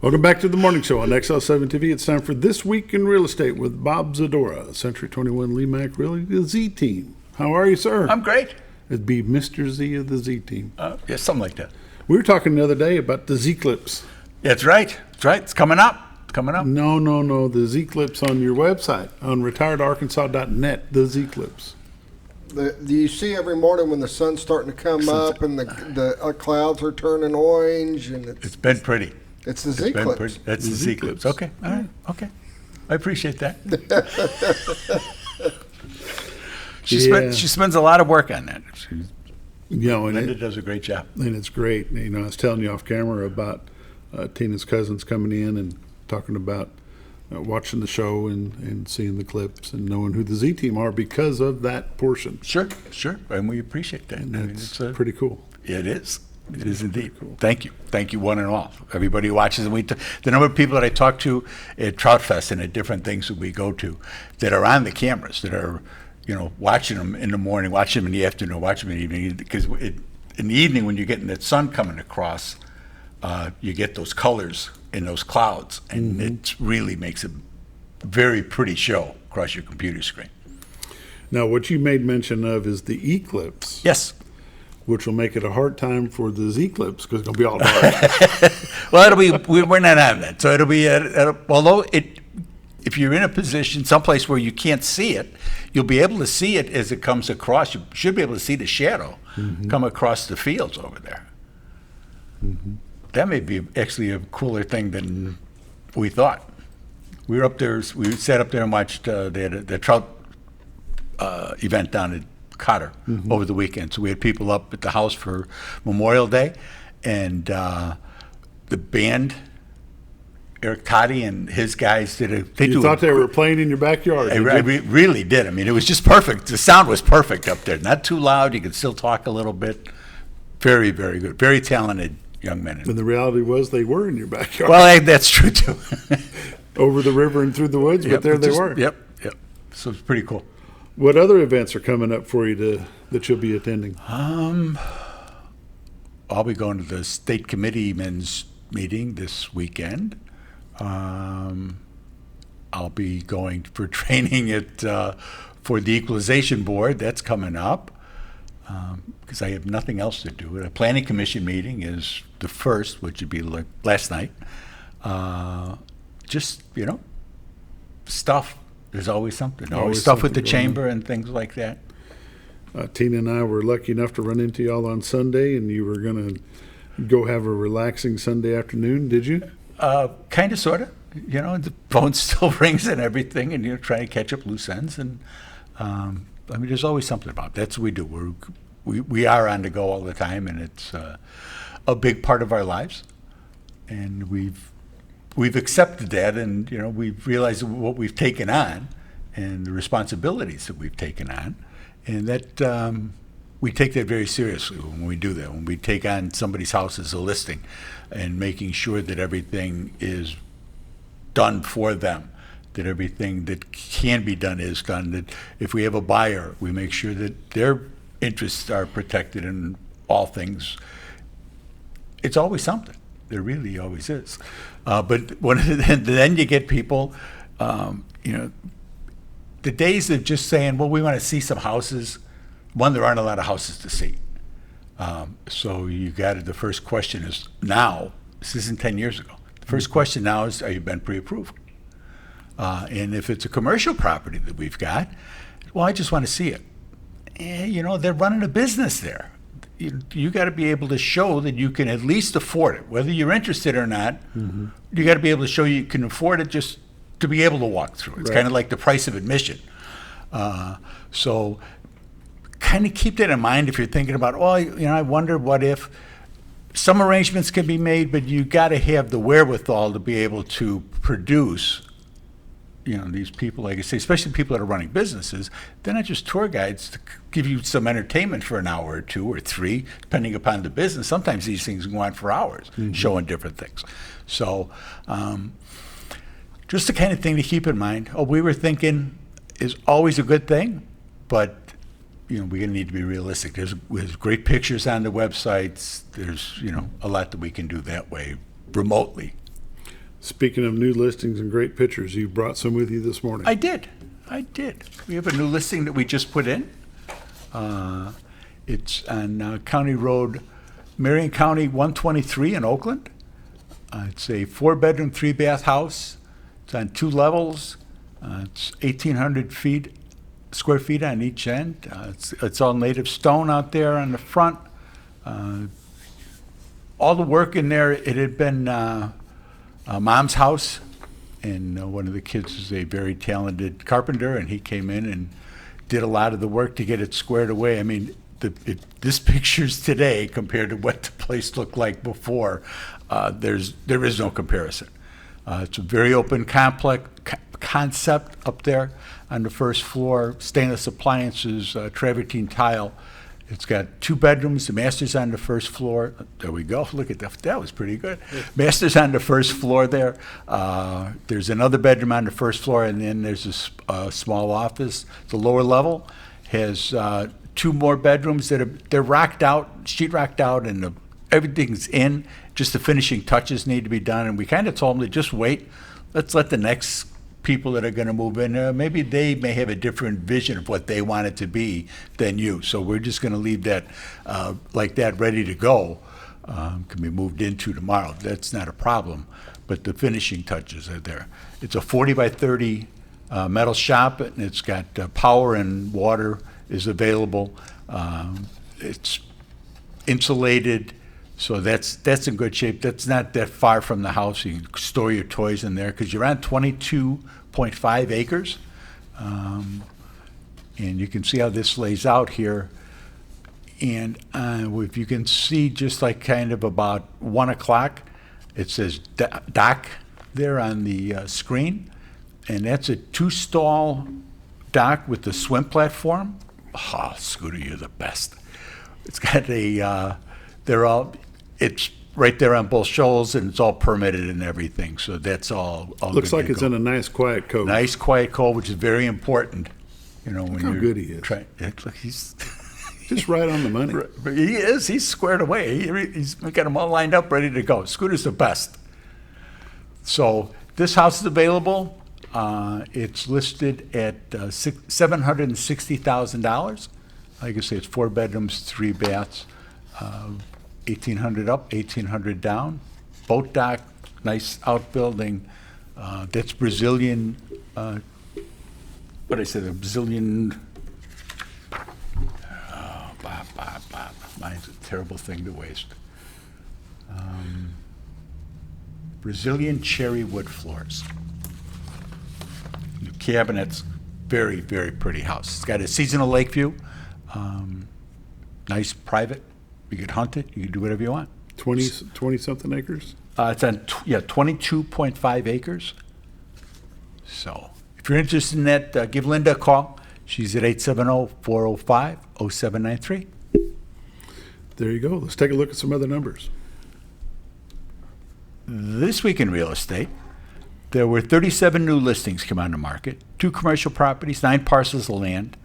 Welcome back to the morning show on XL7 TV. It's time for This Week in Real Estate with Bob Zadora, Century 21 Lemac Realty, the Z Team. How are you, sir? I'm great. It'd be Mr. Z of the Z Team. Yeah, something like that. We were talking the other day about the Z Clips. That's right. That's right. It's coming up. It's coming up. No. The Z Clips on your website, on retiredarkansas.net, the Z Clips. Do you see every morning when the sun's starting to come up and the clouds are turning orange and It's been pretty. it's the Z clips. That's the Z clips. Okay. All right. Okay. I appreciate that. She spends a lot of work on that. Linda does a great job. And it's great. You know, I was telling you off camera about Tina's cousins coming in and talking about watching the show and seeing the clips and knowing who the Z Team are because of that portion. Sure. And we appreciate that. And that's pretty cool. It is. It is indeed. Cool. Thank you, one and all. Everybody who watches, and the number of people that I talk to at Trout Fest and at different things that we go to that are on the cameras, that are, watching them in the morning, watching them in the afternoon, watching them in the evening. Because in the evening, when you're getting that sun coming across, you get those colors in those clouds, and it really makes a very pretty show across your computer screen. Now, what you made mention of is the eclipse. Yes. Which will make it a hard time for the Z Clips because it'll be all dark. Well, we're not on that. So it'll be, although if you're in a position, someplace where you can't see it, you'll be able to see it as it comes across. You should be able to see the shadow come across the fields over there. Mm-hmm. That may be actually a cooler thing than we thought. We were up there. We sat up there and watched the trout event down at Cotter over the weekend. So we had people up at the house for Memorial Day, and the band, Eric Toddy and his guys did You thought they were playing in your backyard. I really did. I mean, it was just perfect. The sound was perfect up there. Not too loud. You could still talk a little bit. Very, very good. Very talented young men. And the reality was they were in your backyard. Well, that's true too. Over the river and through the woods, but there they were. Yep. So it's pretty cool. What other events are coming up for you that you'll be attending? I'll be going to the state committee men's meeting this weekend. I'll be going for training for the equalization board. That's coming up because I have nothing else to do. A planning commission meeting is the first, which would be like last night. Just stuff. There's always something. Always stuff with the chamber and things like that. Tina and I were lucky enough to run into y'all on Sunday, and you were going to go have a relaxing Sunday afternoon, did you? Kind of, sort of. The phone still rings and everything, and trying to catch up loose ends. And there's always something about it. That's what we do. We are on the go all the time, and it's a big part of our lives. And we've accepted that, and we've realized what we've taken on and the responsibilities that we've taken on, and that we take that very seriously when we do that. When we take on somebody's house as a listing and making sure that everything is done for them, that everything that can be done is done, that if we have a buyer, we make sure that their interests are protected in all things. It's always something. There really always is. But then you get people, the days of just saying, well, we want to see some houses. One, there aren't a lot of houses to see. So the first question is now, this isn't 10 years ago. The first question now is, are you been pre-approved? And if it's a commercial property that we've got, well, I just want to see it. They're running a business there. You got to be able to show that you can at least afford it, whether you're interested or not. You got to be able to show you can afford it just to be able to walk through. It's kind of like the price of admission. So kind of keep that in mind if you're thinking about, I wonder what if some arrangements can be made, but you got to have the wherewithal to be able to produce these people, like I say, especially people that are running businesses, they're not just tour guides to give you some entertainment for an hour or two or three, depending upon the business. Sometimes these things go on for hours, showing different things. So just the kind of thing to keep in mind. We were thinking is always a good thing, but we're going to need to be realistic. There's great pictures on the websites. There's, a lot that we can do that way remotely. Speaking of new listings and great pictures, you brought some with you this morning. I did. We have a new listing that we just put in. It's on County Road, Marion County 123 in Oakland. It's a 4-bedroom, 3-bath house. It's on 2 levels. It's 1,800 square feet on each end. It's all native stone out there on the front. All the work in there, it had been Mom's house, and one of the kids is a very talented carpenter, and he came in and did a lot of the work to get it squared away. I mean, this picture's today compared to what the place looked like before. There is no comparison. It's a very open complex concept up there on the first floor. Stainless appliances, travertine tile. It's got 2 bedrooms. The master's on the first floor. There we go. Look at that. That was pretty good. Master's on the first floor there. There's another bedroom on the first floor, and then there's a small office. The lower level has 2 more bedrooms they're rocked out, sheet rocked out, and everything's in. Just the finishing touches need to be done. And we kind of told them to just wait. Let's let the next people that are going to move in, maybe they may have a different vision of what they want it to be than you. So we're just going to leave that like that, ready to go. Can be moved into tomorrow. That's not a problem. But the finishing touches are there. It's a 40 by 30 metal shop, and it's got power and water is available. It's insulated. So that's in good shape. That's not that far from the house. You can store your toys in there because you're on 22.5 acres. And you can see how this lays out here. And if you can see just like kind of about 1 o'clock, it says dock there on the screen. And that's a 2-stall dock with the swim platform. Oh, Scooter, you're the best. It's got it's right there on both shoals, and it's all permitted and everything. So that's all Looks good like to it's go. in a nice, quiet cove. Nice, quiet cove, which is very important. You know, when how you're good he is. He's Just right on the money. but he is. He's squared away. He's got them all lined up, ready to go. Scooter's the best. So this house is available. It's listed at $760,000. Like I say, it's 4 bedrooms, 3 baths. 1,800 up, 1,800 down. Boat dock, nice outbuilding. That's Brazilian. What did I say? The Brazilian. Oh, Bob. Mine's a terrible thing to waste. Brazilian cherry wood floors. The cabinets, very, very pretty house. It's got a seasonal lake view. Nice private. You could hunt it. You could do whatever you want. 20-something acres? It's on 22.5 acres. So if you're interested in that, give Linda a call. She's at 870-405-0793. There you go. Let's take a look at some other numbers. This week in real estate, there were 37 new listings come on the market, 2 commercial properties, 9 parcels of land,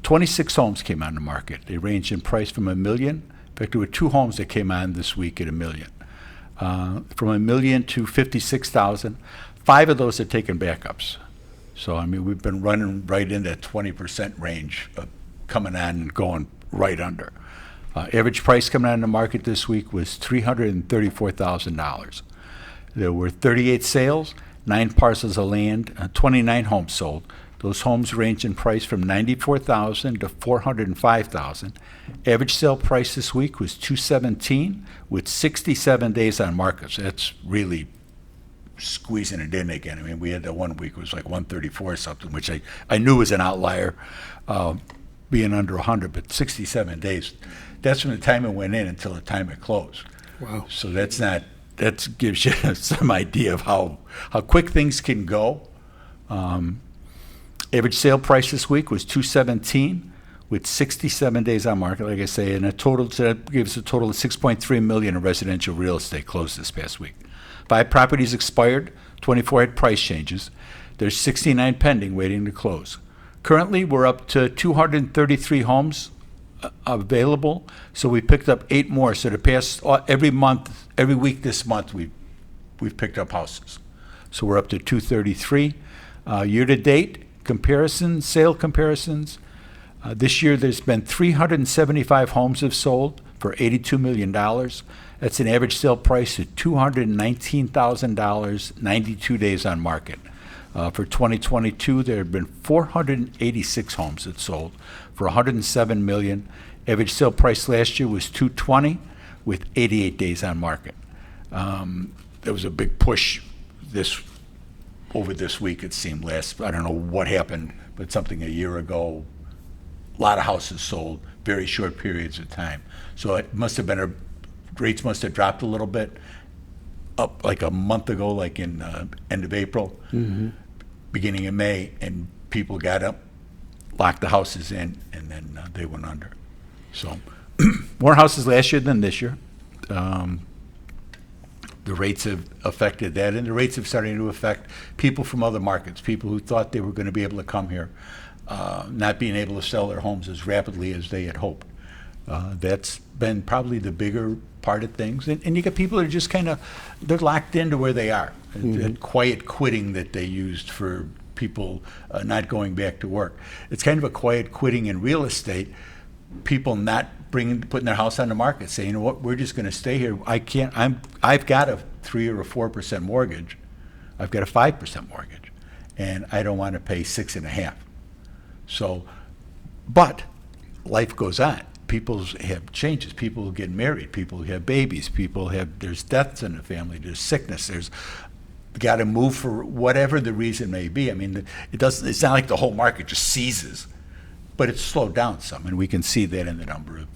26 homes came on the market. They range in price from $1 million. In fact, there were 2 homes that came on this week at $1 million. From $1 million to $56,000. 5 of those are taking backups. So, I mean, we've been running right in that 20% range of coming on and going right under. Average price coming on the market this week was $334,000. There were 38 sales, 9 parcels of land, 29 homes sold. Those homes range in price from $94,000 to $405,000. Average sale price this week was $217,000 with 67 days on market. So that's really squeezing it in again. I mean, we had that one week, it was like 134 or something, which I knew was an outlier, being under 100, but 67 days. That's from the time it went in until the time it closed. Wow. So that gives you some idea of how quick things can go. Average sale price this week was $217,000 with 67 days on market, like I say, and that gives a total of $6.3 million in residential real estate closed this past week. 5 properties expired, 24 had price changes. There's 69 pending waiting to close. Currently, we're up to 233 homes available, so we picked up 8 more. So every week this month, we we've picked up houses. So we're up to 233. Year-to-date comparisons, sale comparisons, this year there's been 375 homes have sold for $82 million. That's an average sale price of $219,000, 92 days on market. For 2022, there have been 486 homes that sold for $107 million. Average sale price last year was $220 with 88 days on market. There was a big push over this week, it seemed. I don't know what happened, but something a year ago, a lot of houses sold, very short periods of time. So it must have been, rates must have dropped a little bit, up like a month ago, like in end of April, beginning of May, and people got up, locked the houses in, and then they went under. So more houses last year than this year. The rates have affected that, and the rates have started to affect people from other markets, people who thought they were going to be able to come here, not being able to sell their homes as rapidly as they had hoped. That's been probably the bigger part of things. And you get people that are just kind of, they're locked into where they are. That quiet quitting that they used for people not going back to work. It's kind of a quiet quitting in real estate, people not putting their house on the market, saying, you know what, we're just going to stay here. I've got a 3 or a 4% mortgage. I've got a 5% mortgage, and I don't want to pay 6.5. So, but life goes on. People have changes. People get married. People have babies. There's deaths in the family. There's sickness. There's got to move for whatever the reason may be. I mean, it's not like the whole market just seizes, but it's slowed down some, and we can see that in the number of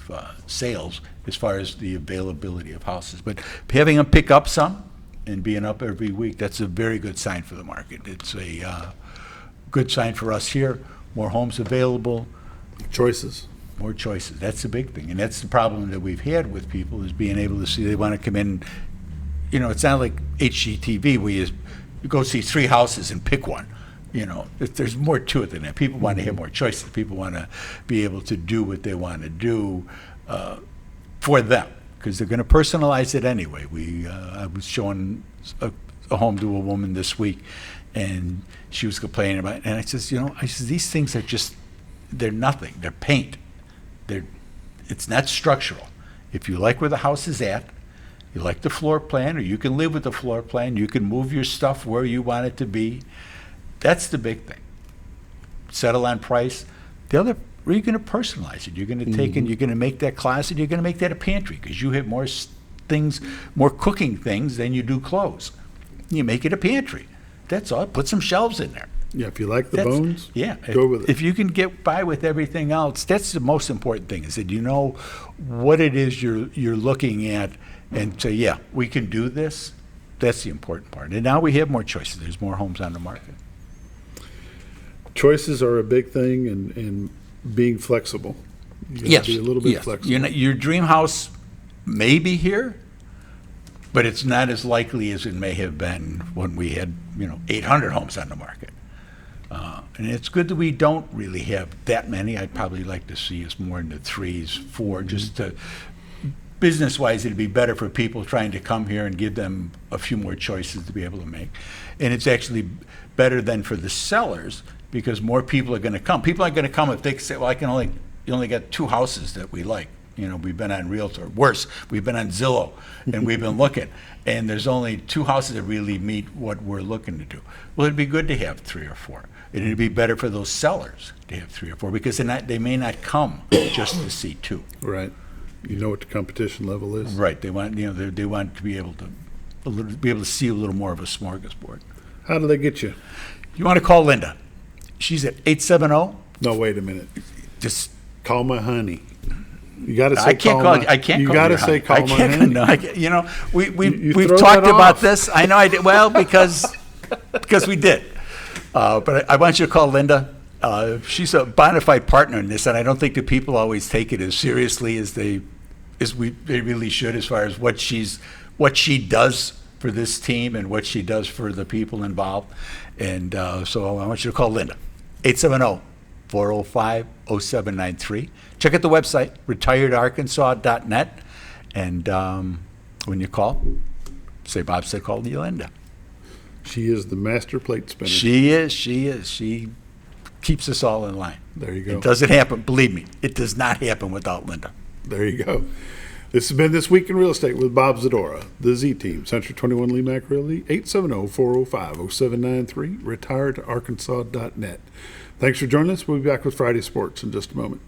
sales as far as the availability of houses. But having them pick up some and being up every week, that's a very good sign for the market. It's a good sign for us here. More homes available. Choices. More choices. That's the big thing. And that's the problem that we've had with people, is being able to see, they want to come in. You know, it's not like HGTV where you go see 3 houses and pick one. You know, there's more to it than that. People want to have more choices. People want to be able to do what they want to do for them, because they're going to personalize it anyway. I was showing a home to a woman this week, and she was complaining about it. And I says, these things are just, they're nothing. They're paint. It's not structural. If you like where the house is at, you like the floor plan, or you can live with the floor plan, you can move your stuff where you want it to be. That's the big thing. Settle on price. The other, you're going to personalize it. You're going to take and you're going to make that closet, you're going to make that a pantry, because you have more things, more cooking things than you do clothes. You make it a pantry. That's all. Put some shelves in there. Yeah, if you like the bones, yeah, go with it. If you can get by with everything else, that's the most important thing, is that you know what it is you're looking at, and say, yeah, we can do this. That's the important part. And now we have more choices. There's more homes on the market. Choices are a big thing, and being flexible. You gotta be a little bit flexible. Your dream house may be here, but it's not as likely as it may have been when we had 800 homes on the market. And it's good that we don't really have that many. I'd probably like to see us more in the 3s, 4, just to, business-wise, it'd be better for people trying to come here and give them a few more choices to be able to make. And it's actually better than for the sellers, because more people are going to come. People aren't going to come if they say, well, you only got 2 houses that we like. We've been on Realtor. Worse, we've been on Zillow, and we've been looking, and there's only 2 houses that really meet what we're looking to do. Well, it'd be good to have 3 or 4. And it'd be better for those sellers to have 3 or 4, because they may not come just to see 2. Right. You know what the competition level is. Right. They want they want to be able to see a little more of a smorgasbord. How do they get you? You want to call Linda? She's at 870. No, wait a minute. Just call my honey. You got to say I can't call. I can't. You call got to your say honey. call I my can't, honey. No, we've throw talked that about off. this. I know I did. Well, because we did. But I want you to call Linda. She's a bona fide partner in this, and I don't think that people always take it as seriously as they really should, as far as what she does for this team and what she does for the people involved. And so I want you to call Linda, 870-405-0793. Check out the website, retiredarkansas.net, and when you call, say Bob said call Yolanda. She is the master plate spinner. She is. She keeps us all in line. There you go. It doesn't happen. Believe me, it does not happen without Linda. There you go. This has been This Week in Real Estate with Bob Zadora, the Z Team, Century 21 Lemac Realty, 870-405-0793, retiredarkansas.net. Thanks for joining us. We'll be back with Friday Sports in just a moment.